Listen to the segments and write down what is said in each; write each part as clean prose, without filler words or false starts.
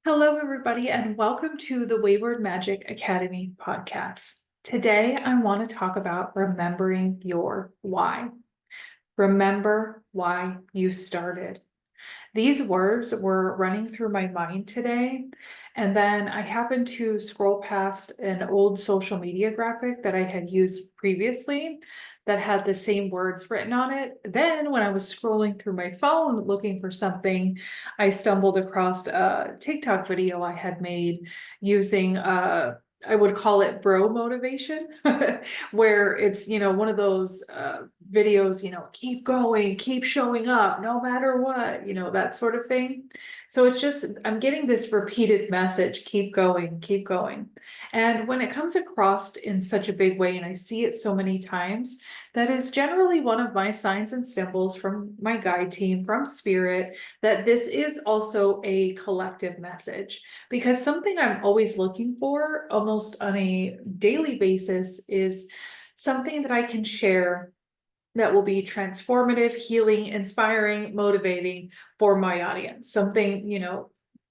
Hello, everybody, and welcome to the Wayward Magic Academy podcast. Today, I want to talk about remembering your why. Remember why you started. These words were running through my mind today, and then I happened to scroll past an old social media graphic that I had used previously that had the same words written on it. Then, when I was scrolling through my phone looking for something, I stumbled across a TikTok video I had made using I would call it bro motivation, where it's, one of those videos, keep going, keep showing up, no matter what, that sort of thing. So it's just, I'm getting this repeated message, keep going, keep going. And when it comes across in such a big way, and I see it so many times, that is generally one of my signs and symbols from my guide team, from Spirit, that this is also a collective message. Because something I'm always looking for almost on a daily basis is something that I can share that will be transformative, healing, inspiring, motivating for my audience. Something,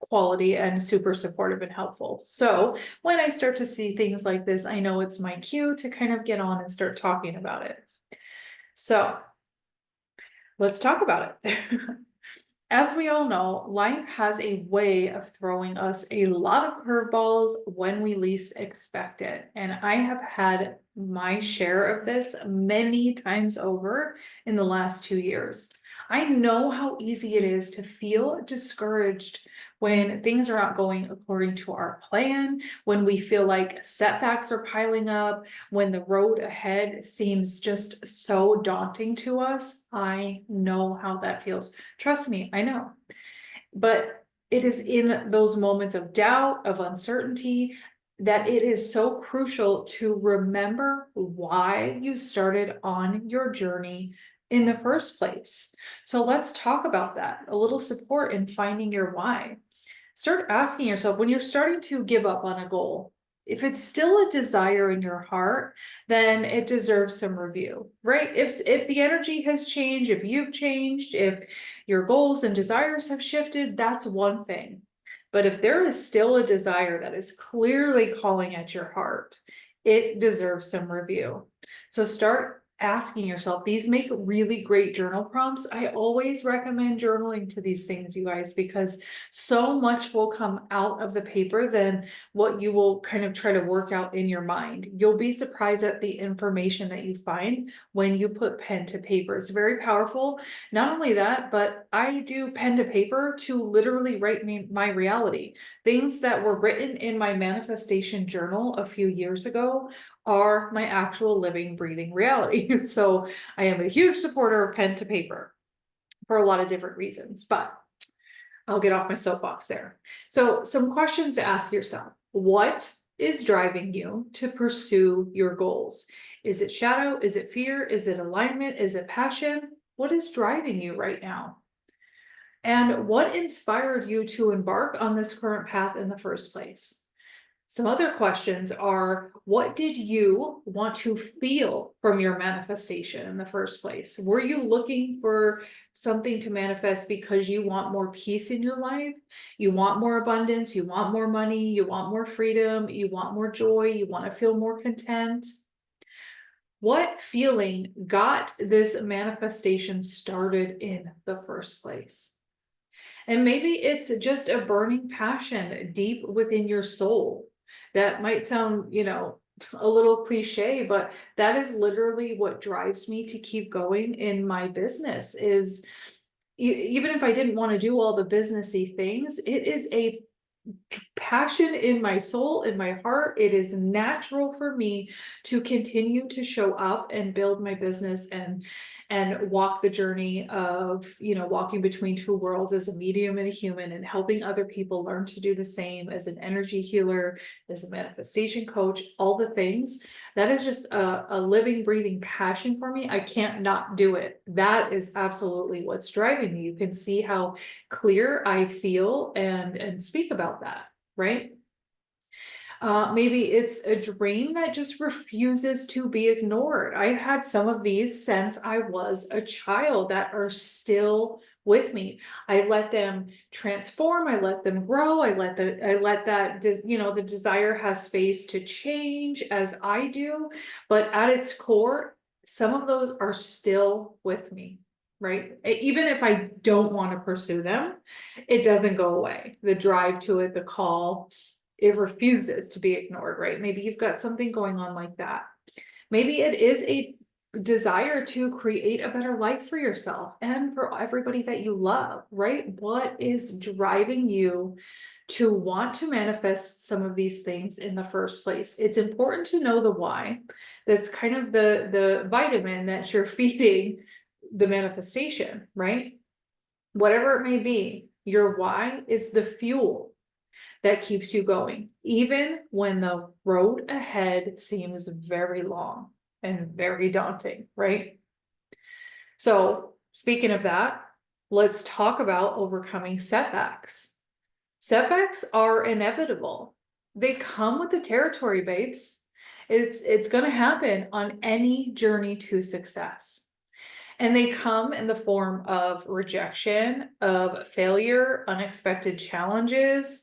quality and super supportive and helpful. So when I start to see things like this, I know it's my cue to kind of get on and start talking about it. So let's talk about it. As we all know, life has a way of throwing us a lot of curveballs when we least expect it. And I have had my share of this many times over in the last 2 years. I know how easy it is to feel discouraged when things are not going according to our plan, when we feel like setbacks are piling up, when the road ahead seems just so daunting to us. I know how that feels. Trust me, I know. But it is in those moments of doubt, of uncertainty, that it is so crucial to remember why you started on your journey in the first place. So let's talk about that. A little support in finding your why. Start asking yourself when you're starting to give up on a goal, if it's still a desire in your heart, then it deserves some review, right? If the energy has changed, if you've changed, if your goals and desires have shifted, that's one thing. But if there is still a desire that is clearly calling at your heart, it deserves some review. So start asking yourself, these make really great journal prompts. I always recommend journaling to these things, you guys, because so much will come out of the paper than what you will kind of try to work out in your mind. You'll be surprised at the information that you find when you put pen to paper. It's very powerful. Not only that, but I do pen to paper to literally write me my reality. Things that were written in my manifestation journal a few years ago are my actual living, breathing reality. So I am a huge supporter of pen to paper for a lot of different reasons, but I'll get off my soapbox there. So some questions to ask yourself. What is driving you to pursue your goals? Is it shadow? Is it fear? Is it alignment? Is it passion? What is driving you right now? And what inspired you to embark on this current path in the first place? Some other questions are, what did you want to feel from your manifestation in the first place? Were you looking for something to manifest because you want more peace in your life? You want more abundance, you want more money, you want more freedom, you want more joy, you want to feel more content? What feeling got this manifestation started in the first place? And maybe it's just a burning passion deep within your soul. That might sound, a little cliche, but that is literally what drives me to keep going in my business is even if I didn't want to do all the businessy things, it is a passion in my soul, in my heart. It is natural for me to continue to show up and build my business and walk the journey of, walking between two worlds as a medium and a human and helping other people learn to do the same as an energy healer, as a manifestation coach, all the things. That is just a living, breathing passion for me. I can't not do it. That is absolutely what's driving me. You can see how clear I feel and speak about that, right? Maybe it's a dream that just refuses to be ignored. I've had some of these since I was a child that are still with me. I let them transform, I let them grow, I let that, the desire has space to change as I do, but at its core, some of those are still with me, right? Even if I don't want to pursue them, it doesn't go away. The drive to it, the call, it refuses to be ignored, right? Maybe you've got something going on like that. Maybe it is a desire to create a better life for yourself and for everybody that you love, right? What is driving you to want to manifest some of these things in the first place? It's important to know the why. That's kind of the vitamin that you're feeding the manifestation, right? Whatever it may be, your why is the fuel that keeps you going, even when the road ahead seems very long and very daunting, right? So, speaking of that, let's talk about overcoming setbacks. Setbacks are inevitable. They come with the territory, babes. It's going to happen on any journey to success. And they come in the form of rejection, of failure, unexpected challenges,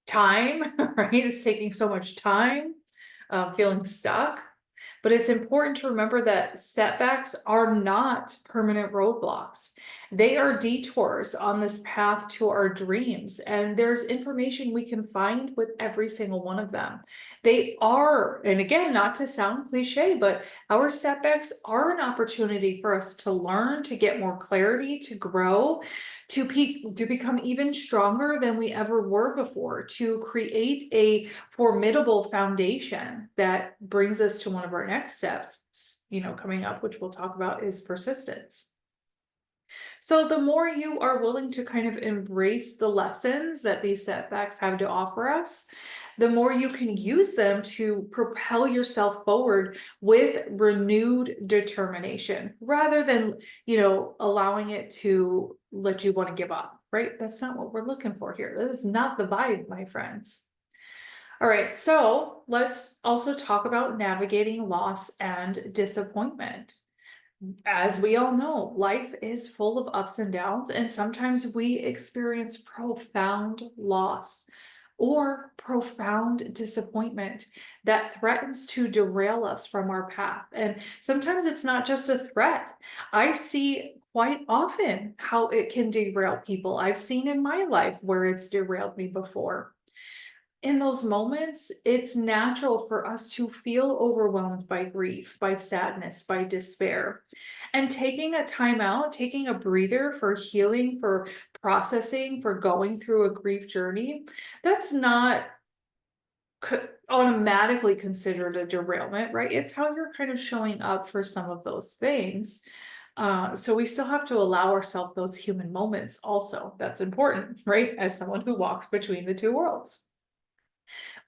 time, right? It's taking so much time, feeling stuck. But it's important to remember that setbacks are not permanent roadblocks. They are detours on this path to our dreams, and there's information we can find with every single one of them. They are, and again, not to sound cliche, but our setbacks are an opportunity for us to learn, to get more clarity, to grow, to become even stronger than we ever were before, to create a formidable foundation that brings us to one of our next steps, coming up, which we'll talk about, is persistence. So the more you are willing to kind of embrace the lessons that these setbacks have to offer us, the more you can use them to propel yourself forward with renewed determination rather than, allowing it to let you want to give up, right? That's not what we're looking for here. That is not the vibe, my friends. All right, so let's also talk about navigating loss and disappointment. As we all know, life is full of ups and downs, and sometimes we experience profound loss or profound disappointment that threatens to derail us from our path. And sometimes it's not just a threat. I see quite often how it can derail people. I've seen in my life where it's derailed me before. In those moments, it's natural for us to feel overwhelmed by grief, by sadness, by despair. And taking a time out, taking a breather for healing, for processing, for going through a grief journey, that's not automatically considered a derailment, right? It's how you're kind of showing up for some of those things. So we still have to allow ourselves those human moments also. That's important, right? As someone who walks between the two worlds.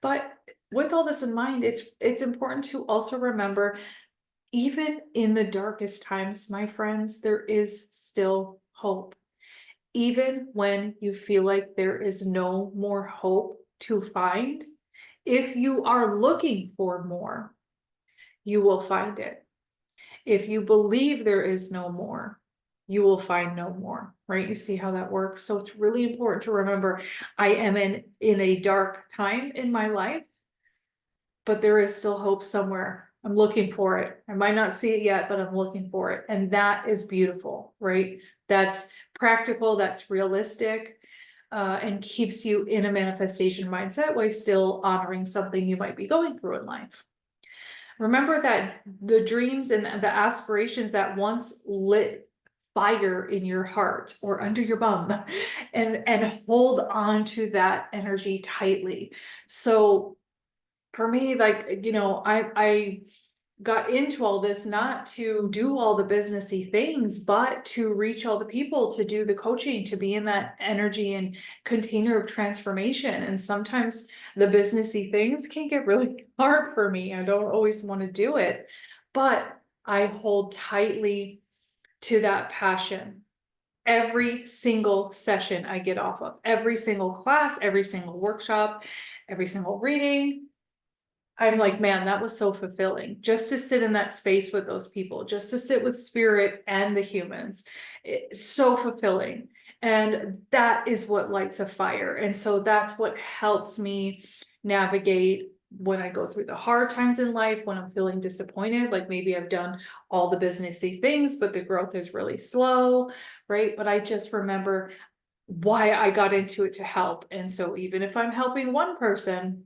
But with all this in mind, it's important to also remember, even in the darkest times, my friends, there is still hope. Even when you feel like there is no more hope to find, if you are looking for more, you will find it. If you believe there is no more, you will find no more, right? You see how that works? So it's really important to remember, I am in a dark time in my life, but there is still hope somewhere. I'm looking for it. I might not see it yet, but I'm looking for it. And that is beautiful, right? That's practical, that's realistic, and keeps you in a manifestation mindset while still honoring something you might be going through in life. Remember that the dreams and the aspirations that once lit fire in your heart or under your bum, and hold on to that energy tightly. So for me, like, I got into all this not to do all the businessy things, but to reach all the people, to do the coaching, to be in that energy and container of transformation. And sometimes the businessy things can get really hard for me. I don't always want to do it, but I hold tightly to that passion. Every single session I get off of, every single class, every single workshop, every single reading, I'm like, man, that was so fulfilling. Just to sit in that space with those people, just to sit with spirit and the humans. It's so fulfilling. And that is what lights a fire. And so that's what helps me navigate when I go through the hard times in life, when I'm feeling disappointed, like maybe I've done all the businessy things, but the growth is really slow, right? But I just remember why I got into it, to help. And so even if I'm helping one person,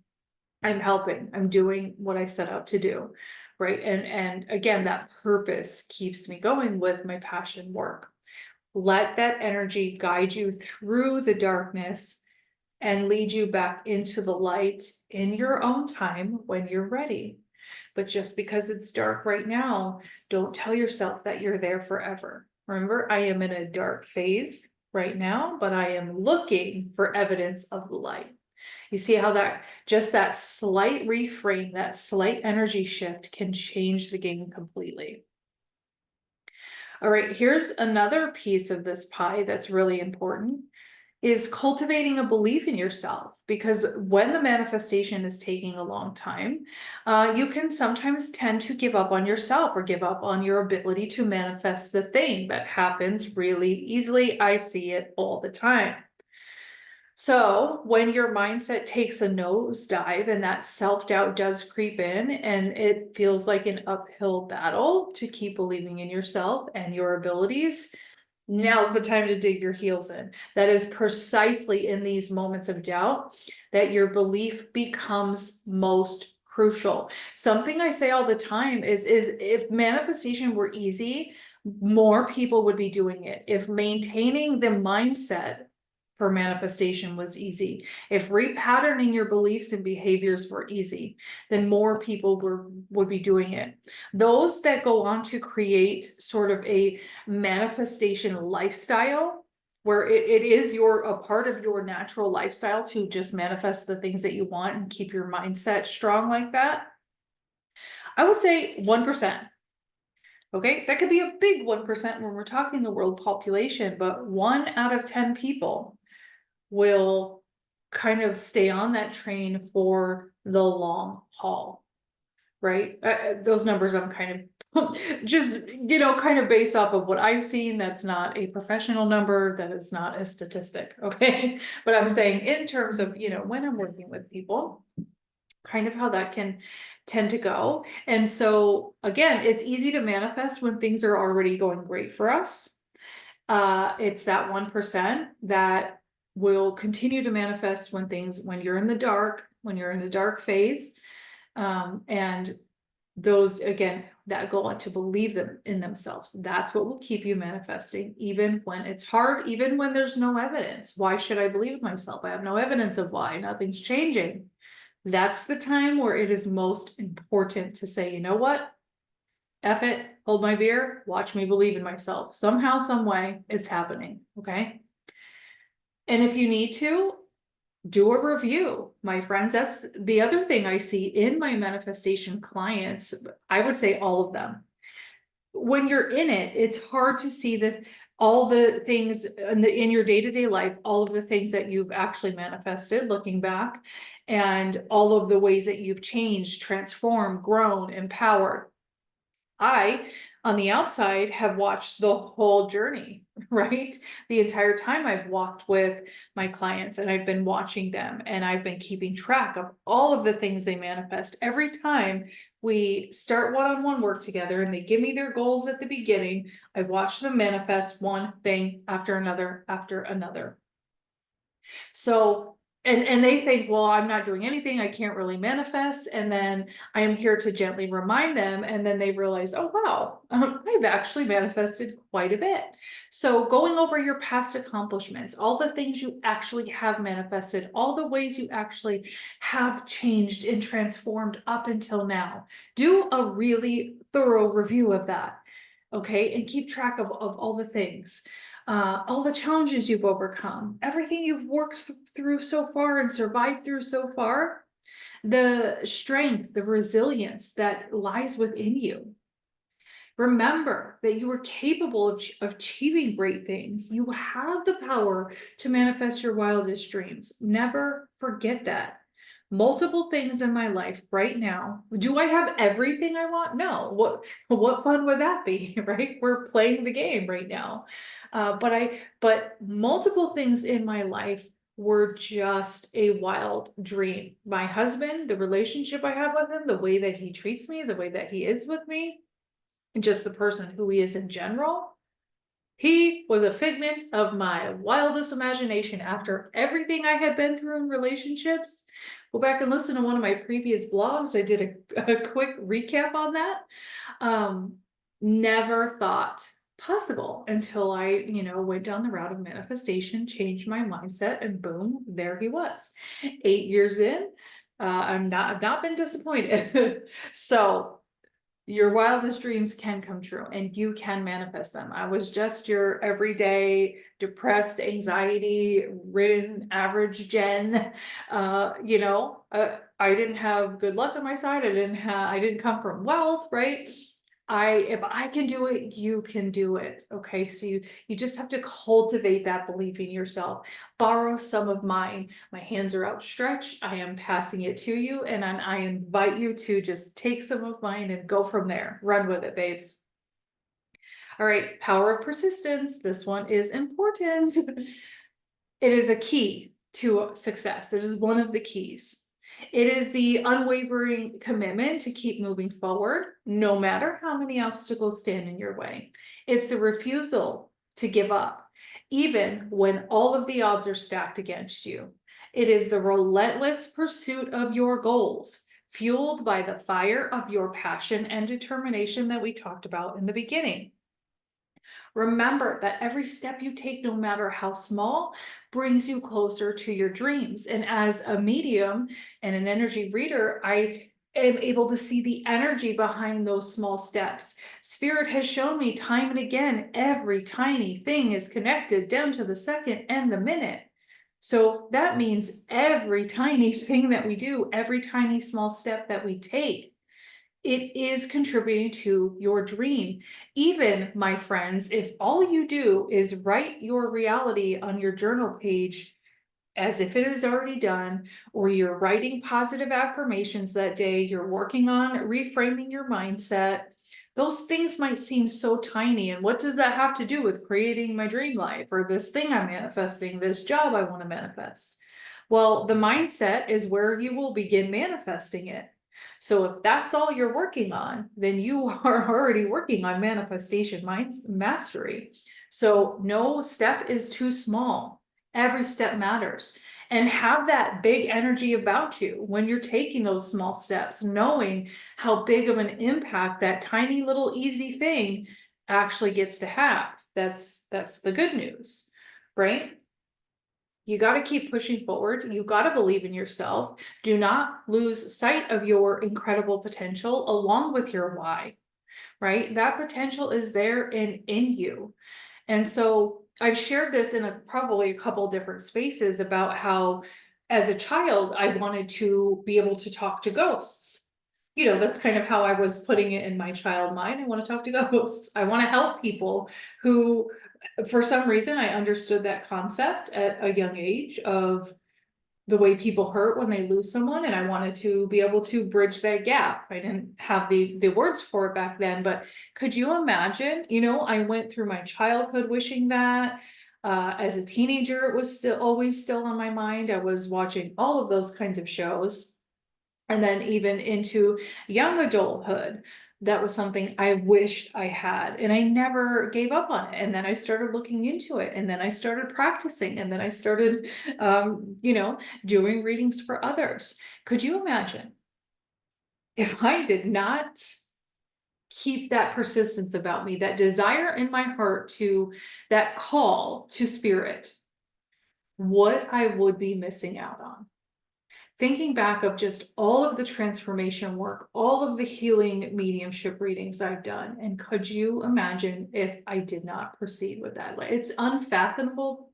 I'm helping, I'm doing what I set out to do, right? And again, that purpose keeps me going with my passion work. Let that energy guide you through the darkness and lead you back into the light in your own time when you're ready. But just because it's dark right now, don't tell yourself that you're there forever. Remember, I am in a dark phase right now, but I am looking for evidence of the light. You see how that just that slight reframe, that slight energy shift can change the game completely. All right, here's another piece of this pie that's really important, is cultivating a belief in yourself. Because when the manifestation is taking a long time, you can sometimes tend to give up on yourself or give up on your ability to manifest the thing. That happens really easily. I see it all the time. So when your mindset takes a nosedive and that self-doubt does creep in, and it feels like an uphill battle to keep believing in yourself and your abilities, now's the time to dig your heels in. That is precisely in these moments of doubt that your belief becomes most crucial. Something I say all the time is if manifestation were easy, more people would be doing it. If maintaining the mindset for manifestation was easy, if repatterning your beliefs and behaviors were easy, then more people would be doing it. Those that go on to create sort of a manifestation lifestyle, where it is a part of your natural lifestyle to just manifest the things that you want and keep your mindset strong like that, I would say 1%. Okay, that could be a big 1% when we're talking the world population, but 1 out of 10 people will kind of stay on that train for the long haul, right? Those numbers I'm kind of just, kind of based off of what I've seen. That's not a professional number, that is not a statistic, okay? But I'm saying in terms of, when I'm working with people, kind of how that can tend to go. And so again, it's easy to manifest when things are already going great for us. It's that 1% that will continue to manifest when you're in the dark, when you're in the dark phase. And those, again, that go on to believe them in themselves. That's what will keep you manifesting, even when it's hard, even when there's no evidence. Why should I believe in myself? I have no evidence of why. Nothing's changing. That's the time where it is most important to say, you know what? F it, hold my beer, watch me believe in myself. Somehow, some way, it's happening, okay? And if you need to, do a review, my friends. That's the other thing I see in my manifestation clients. I would say all of them. When you're in it, it's hard to see all the things in your day-to-day life, all of the things that you've actually manifested, looking back, and all of the ways that you've changed, transformed, grown, empowered. I, on the outside, have watched the whole journey, right? The entire time I've walked with my clients, and I've been watching them, and I've been keeping track of all of the things they manifest. Every time we start one-on-one work together and they give me their goals at the beginning, I watch them manifest one thing after another after another. So, and they think, well, I'm not doing anything, I can't really manifest. And then I am here to gently remind them. And then they realize, oh, wow, I've actually manifested quite a bit. So going over your past accomplishments, all the things you actually have manifested, all the ways you actually have changed and transformed up until now, do a really thorough review of that. Okay, and keep track of all the things. All the challenges you've overcome, everything you've worked through so far and survived through so far, the strength, the resilience that lies within you. Remember that you are capable of achieving great things. You have the power to manifest your wildest dreams. Never forget that. multiple things in my life right now. Do I have everything I want? No. What fun would that be, right? We're playing the game right now. But multiple things in my life were just a wild dream. My husband, the relationship I have with him, the way that he treats me, the way that he is with me, and just the person who he is in general. He was a figment of my wildest imagination after everything I had been through in relationships. Go back and listen to one of my previous blogs. I did a quick recap on that. Um, Never thought possible until I, went down the route of manifestation, changed my mindset, and boom, there he was. 8 years in, I've not been disappointed. So your wildest dreams can come true and you can manifest them. I was just your everyday depressed, anxiety ridden average Jen. I didn't have good luck on my side. I didn't come from wealth, right? If I can do it, you can do it. Okay. So you just have to cultivate that belief in yourself. Borrow some of mine. My hands are outstretched. I am passing it to you, and I invite you to just take some of mine and go from there. Run with it, babes. All right. Power of persistence. This one is important. It is a key to success. It is one of the keys. It is the unwavering commitment to keep moving forward, no matter how many obstacles stand in your way. It's the refusal to give up, even when all of the odds are stacked against you. It is the relentless pursuit of your goals, fueled by the fire of your passion and determination that we talked about in the beginning. Remember that every step you take, no matter how small, brings you closer to your dreams. And as a medium and an energy reader, I am able to see the energy behind those small steps. Spirit has shown me time and again, every tiny thing is connected down to the second and the minute. So that means every tiny thing that we do, every tiny small step that we take, it is contributing to your dream. Even, my friends, if all you do is write your reality on your journal page as if it is already done, or you're writing positive affirmations that day, you're working on reframing your mindset, those things might seem so tiny. And what does that have to do with creating my dream life, or this thing I'm manifesting, this job I want to manifest? Well, the mindset is where you will begin manifesting it. So if that's all you're working on, then you are already working on manifestation mastery. So no step is too small. Every step matters. And have that big energy about you when you're taking those small steps, knowing how big of an impact that tiny little easy thing actually gets to have. That's the good news, right? You got to keep pushing forward. You got to believe in yourself. Do not lose sight of your incredible potential along with your why, right? That potential is there in you. And so I've shared this in probably a couple different spaces about how as a child, I wanted to be able to talk to ghosts. That's kind of how I was putting it in my child mind. I want to talk to ghosts. I want to help people who, for some reason, I understood that concept at a young age of the way people hurt when they lose someone, and I wanted to be able to bridge that gap. I didn't have the words for it back then, but could you imagine? I went through my childhood wishing that. As a teenager, it was always still on my mind. I was watching all of those kinds of shows. And then even into young adulthood, that was something I wished I had, and I never gave up on it. And then I started looking into it, and then I started practicing, and then I started, doing readings for others. Could you imagine if I did not keep that persistence about me, that desire in my heart that call to spirit, what I would be missing out on? Thinking back of just all of the transformation work, all of the healing mediumship readings I've done, and could you imagine if I did not proceed with that? It's unfathomable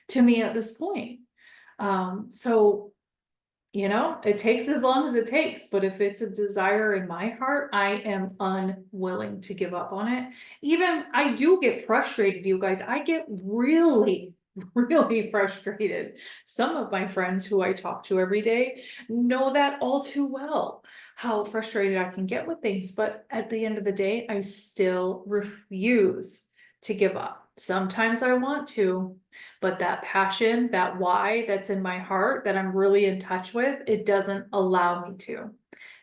to me at this point. So it takes as long as it takes, but if it's a desire in my heart, I am unwilling to give up on it. Even I do get frustrated, you guys. I get really really frustrated. Some of my friends who I talk to every day know that all too well, how frustrated I can get with things. But at the end of the day, I still refuse to give up. Sometimes I want to, but that passion, that why that's in my heart that I'm really in touch with, it doesn't allow me to.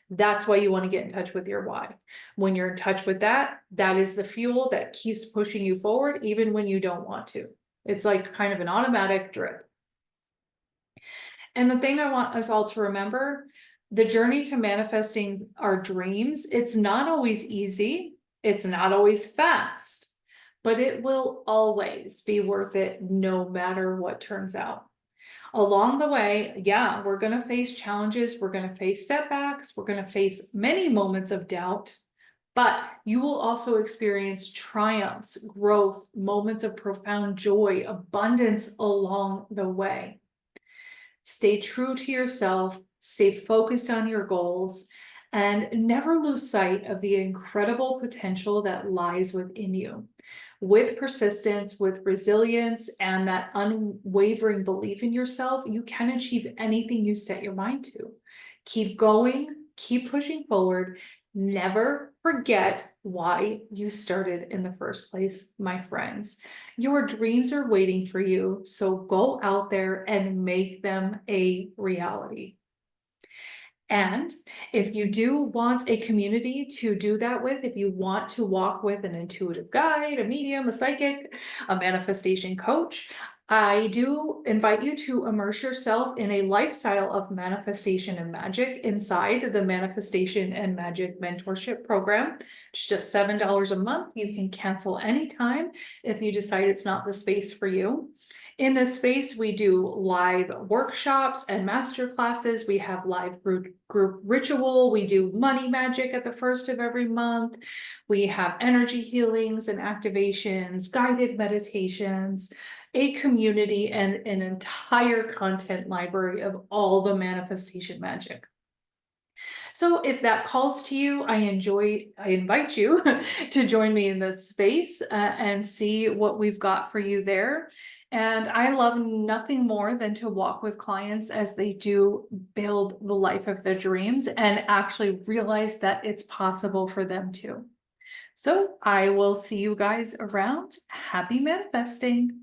That's why you want to get in touch with your why. When you're in touch with that, that is the fuel that keeps pushing you forward, even when you don't want to. It's like kind of an automatic drip. And the thing I want us all to remember, the journey to manifesting our dreams, it's not always easy. It's not always fast, but it will always be worth it no matter what turns out. Along the way, yeah, we're going to face challenges. We're going to face setbacks. We're going to face many moments of doubt, but you will also experience triumphs, growth, moments of profound joy, abundance along the way. Stay true to yourself, stay focused on your goals, and never lose sight of the incredible potential that lies within you. With persistence, with resilience, and that unwavering belief in yourself, you can achieve anything you set your mind to. Keep going, keep pushing forward. Never forget why you started in the first place, my friends. Your dreams are waiting for you, so go out there and make them a reality. And if you do want a community to do that with, if you want to walk with an intuitive guide, a medium, a psychic, a manifestation coach, I do invite you to immerse yourself in a lifestyle of manifestation and magic inside the Manifestation and Magic Mentorship Program. It's just $7 a month. You can cancel anytime if you decide it's not the space for you. In this space, we do live workshops and master classes. We have live group ritual. We do money magic at the first of every month. We have energy healings and activations, guided meditations, a community, and an entire content library of all the manifestation magic. So if that calls to you, I invite you to join me in this space and see what we've got for you there. And I love nothing more than to walk with clients as they do build the life of their dreams and actually realize that it's possible for them too. So I will see you guys around. Happy manifesting.